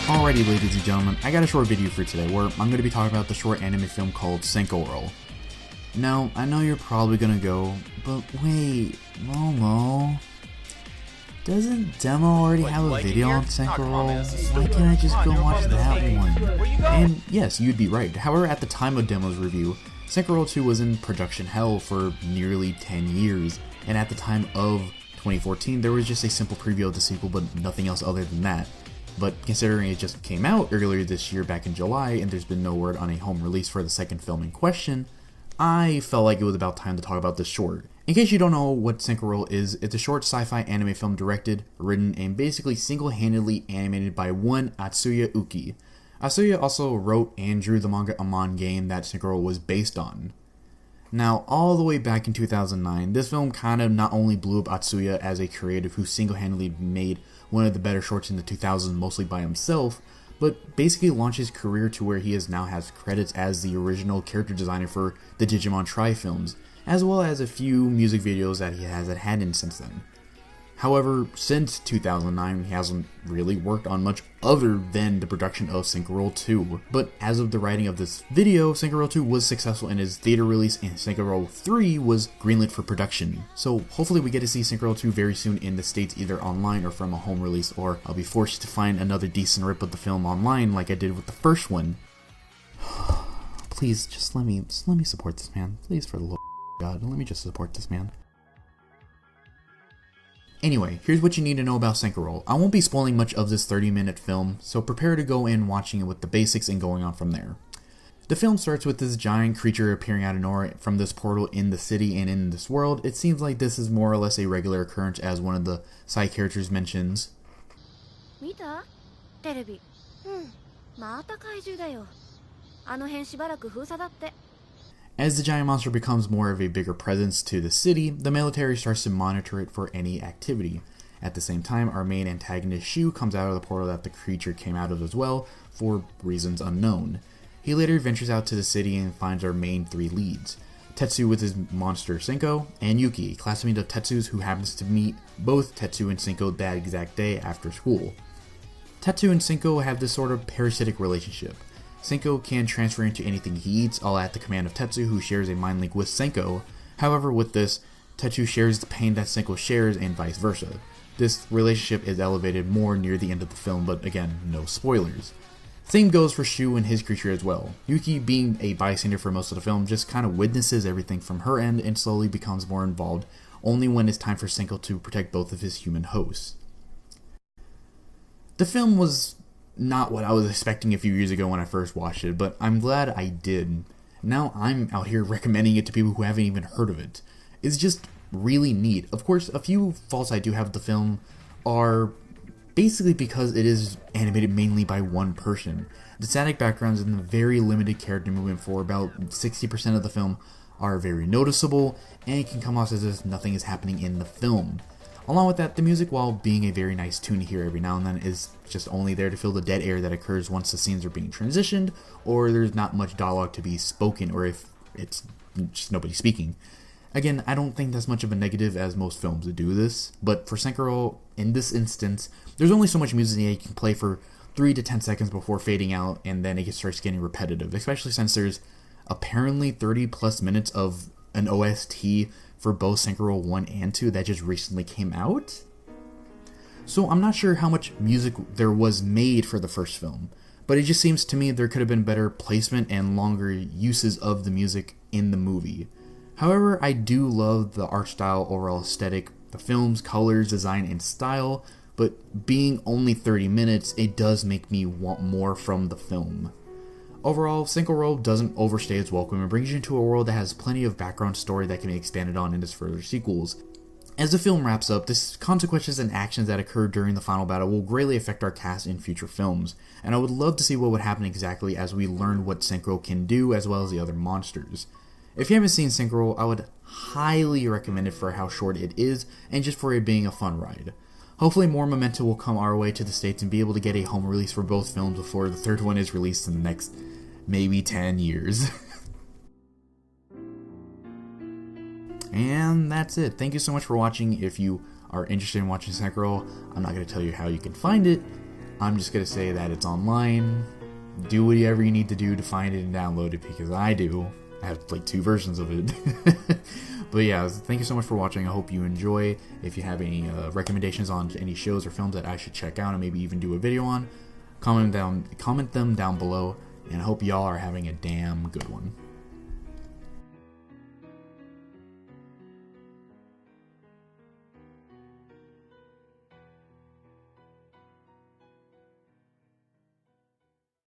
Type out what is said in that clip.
Alrighty, ladies and gentlemen, I got a short video for today where I'm going to be talking about the short anime film called Cencoroll. Now, I know you're probably going to go, but wait, Momo, doesn't Demo already have a video on Cencoroll? Why can't I just go watch that one? And yes, you'd be right. However, at the time of Demo's review, Cencoroll 2 was in production hell for nearly 10 years, and at the time of 2014, there was just a simple preview of the sequel, but nothing else other than that. But considering it just came out earlier this year back in July, and there's been no word on a home release for the second film in question, I felt like it was about time to talk about this short. In case you don't know what Cencoroll is, it's a short sci-fi anime film directed, written, and basically single-handedly animated by one Atsuya Uki. Atsuya also wrote and drew the manga Amon game that Cencoroll was based on. Now, all the way back in 2009, this film kind of not only blew up Atsuya as a creative who single-handedly made one of the better shorts in the 2000s mostly by himself, but basically launched his career to where he now has credits as the original character designer for the Digimon Tri films, as well as a few music videos that he has had in since then. However, since 2009, he hasn't really worked on much other than the production of Cencoroll 2. But as of the writing of this video, Cencoroll 2 was successful in his theater release, and Cencoroll 3 was greenlit for production. So hopefully we get to see Cencoroll 2 very soon in the States, either online or from a home release, or I'll be forced to find another decent rip of the film online like I did with the first one. Please, just let me support this man. Please, for the love of God, let me just support this man. Anyway, here's what you need to know about Cencoroll. I won't be spoiling much of this 30-minute film, so prepare to go in watching it with the basics and going on from there. The film starts with this giant creature appearing out of nowhere from this portal in the city and in this world. It seems like this is more or less a regular occurrence, as one of the side characters mentions. "As the giant monster becomes more of a bigger presence to the city, the military starts to monitor it for any activity. At the same time, our main antagonist Shu comes out of the portal that the creature came out of as well, for reasons unknown. He later ventures out to the city and finds our main three leads: Tetsu with his monster Senko, and Yuki, a classmate of Tetsu's who happens to meet both Tetsu and Senko that exact day after school. Tetsu and Senko have this sort of parasitic relationship. Senko can transfer into anything he eats, all at the command of Tetsu, who shares a mind link with Senko. However, with this, Tetsu shares the pain that Senko shares and vice versa. This relationship is elevated more near the end of the film, but again, no spoilers. Same goes for Shu and his creature as well. Yuki, being a bystander for most of the film, just kind of witnesses everything from her end and slowly becomes more involved, only when it's time for Senko to protect both of his human hosts. The film was not what I was expecting a few years ago when I first watched it, but I'm glad I did. Now I'm out here recommending it to people who haven't even heard of it. It's just really neat. Of course, a few faults I do have with the film are basically because it is animated mainly by one person. The static backgrounds and the very limited character movement for about 60% of the film are very noticeable, and it can come off as if nothing is happening in the film. Along with that, the music, while being a very nice tune to hear every now and then, is just only there to fill the dead air that occurs once the scenes are being transitioned, or there's not much dialogue to be spoken, or if it's just nobody speaking. Again, I don't think that's much of a negative, as most films do this, but for Cencoroll, in this instance, there's only so much music that you can play for 3 to 10 seconds before fading out, and then it starts getting repetitive, especially since there's apparently 30 plus minutes of an OST for both Cencoroll 1 and 2 that just recently came out. So I'm not sure how much music there was made for the first film, but it just seems to me there could have been better placement and longer uses of the music in the movie. However, I do love the art style, overall aesthetic, the film's colors, design, and style, but being only 30 minutes, it does make me want more from the film. Overall, Cencoroll doesn't overstay its welcome and brings you into a world that has plenty of background story that can be expanded on in its further sequels. As the film wraps up, the consequences and actions that occurred during the final battle will greatly affect our cast in future films, and I would love to see what would happen exactly as we learn what Cencoroll can do, as well as the other monsters. If you haven't seen Cencoroll, I would highly recommend it for how short it is, and just for it being a fun ride. Hopefully more momentum will come our way to the States and be able to get a home release for both films before the third one is released in the next maybe 10 years. And that's it. Thank you so much for watching. If you are interested in watching Cencoroll, I'm not going to tell you how you can find it. I'm just going to say that it's online. Do whatever you need to do to find it and download it, because I do. I have like 2 versions of it. But yeah, thank you so much for watching. I hope you enjoy. If you have any recommendations on any shows or films that I should check out and maybe even do a video on, comment them down below. And I hope y'all are having a damn good one.